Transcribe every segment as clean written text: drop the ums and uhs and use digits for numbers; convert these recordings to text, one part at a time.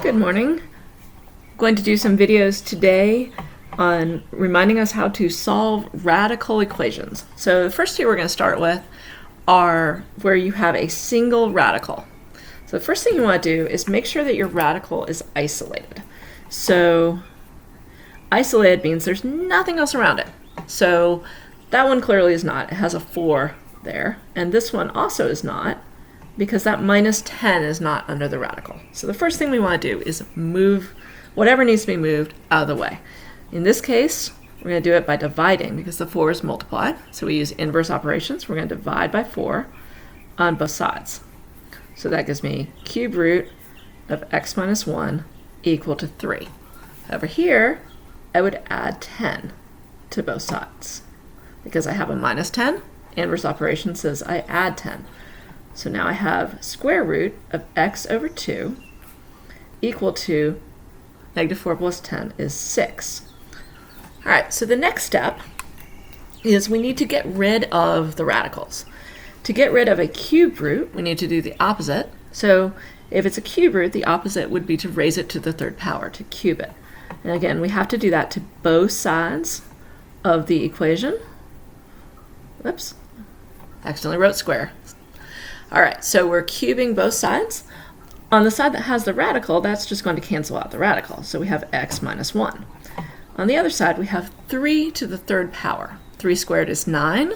Good morning. I'm going to do some videos today on reminding us how to solve radical equations. So the first two we're going to start with are where you have a single radical. So the first thing you want to do is make sure that your radical is isolated. So isolated means there's nothing else around it. So that one clearly is not. It has a 4 there. And this one also is not, because that minus 10 is not under the radical. So the first thing we want to do is move whatever needs to be moved out of the way. In this case, we're going to do it by dividing because the 4 is multiplied. So we use inverse operations. We're going to divide by 4 on both sides. So that gives me cube root of x minus 1 equal to 3. Over here, I would add 10 to both sides. Because I have a minus 10, inverse operation says I add 10. So now I have square root of x over 2 equal to negative 4 plus 10 is 6. All right, so the next step is we need to get rid of the radicals. To get rid of a cube root, we need to do the opposite. So if it's a cube root, the opposite would be to raise it to the third power, to cube it. And again, we have to do that to both sides of the equation. Whoops, accidentally wrote square. All right, so we're cubing both sides. On the side that has the radical, that's just going to cancel out the radical. So we have x minus 1. On the other side, we have 3 to the third power. 3 squared is 9.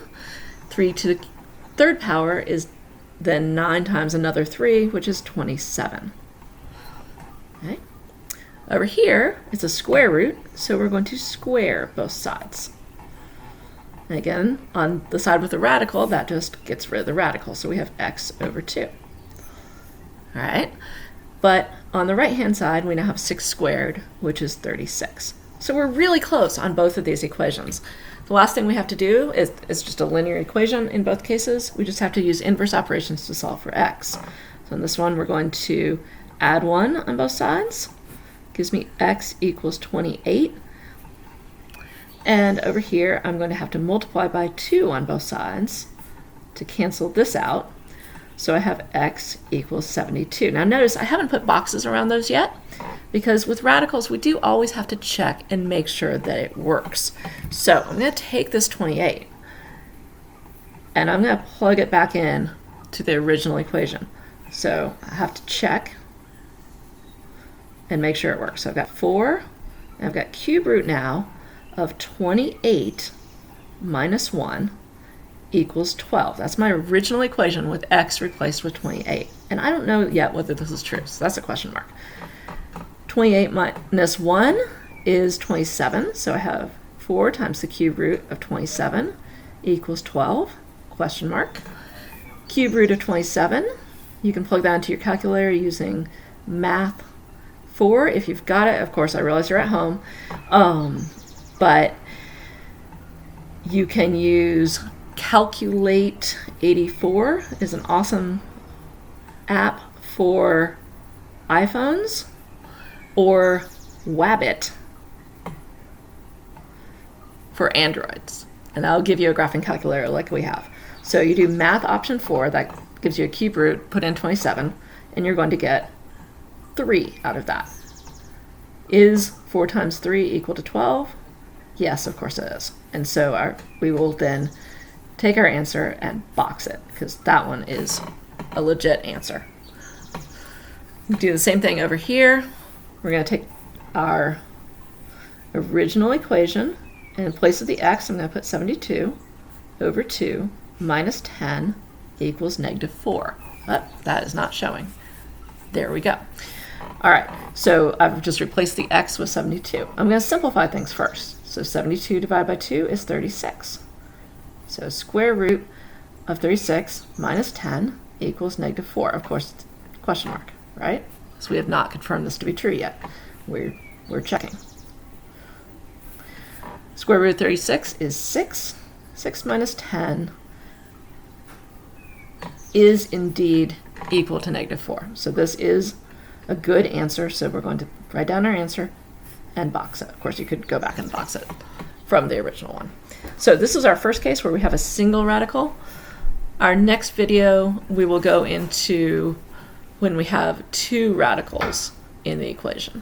3 to the third power is then 9 times another 3, which is 27. Okay. Over here, it's a square root, so we're going to square both sides. And again, on the side with the radical, that just gets rid of the radical. So we have x over 2. All right. But on the right-hand side, we now have 6 squared, which is 36. So we're really close on both of these equations. The last thing we have to do is just a linear equation in both cases. We just have to use inverse operations to solve for x. So in this one, we're going to add 1 on both sides. Gives me x equals 28. And over here, I'm going to have to multiply by 2 on both sides to cancel this out. So I have x equals 72. Now notice I haven't put boxes around those yet, because with radicals, we do always have to check and make sure that it works. So I'm going to take this 28, and I'm going to plug it back in to the original equation. So I have to check and make sure it works. So I've got 4, and I've got cube root now of 28 minus 1 equals 12. That's my original equation with x replaced with 28. And I don't know yet whether this is true, so that's a question mark. 28 minus 1 is 27, so I have 4 times the cube root of 27 equals 12, question mark. Cube root of 27, you can plug that into your calculator using math 4 if you've got it. Of course, I realize you're at home. But you can use Calculate 84 is an awesome app for iPhones, or Wabbit for Androids. And that'll give you a graphing calculator like we have. So you do math option 4, that gives you a cube root, put in 27, and you're going to get 3 out of that. Is 4 times 3 equal to 12? Yes, of course it is. And so we will then take our answer and box it, because that one is a legit answer. Do the same thing over here. We're going to take our original equation, and in place of the x, I'm going to put 72 over 2 minus 10 equals negative 4. But that is not showing. There we go. All right, so I've just replaced the x with 72. I'm going to simplify things first. So 72 divided by 2 is 36. So square root of 36 minus 10 equals negative 4. Of course, question mark, right? So we have not confirmed this to be true yet. We're checking. Square root of 36 is 6. 6 minus 10 is indeed equal to negative 4. So this is a good answer, so we're going to write down our answer and box it. Of course, you could go back and box it from the original one. So this is our first case where we have a single radical. Our next video, we will go into when we have 2 radicals in the equation.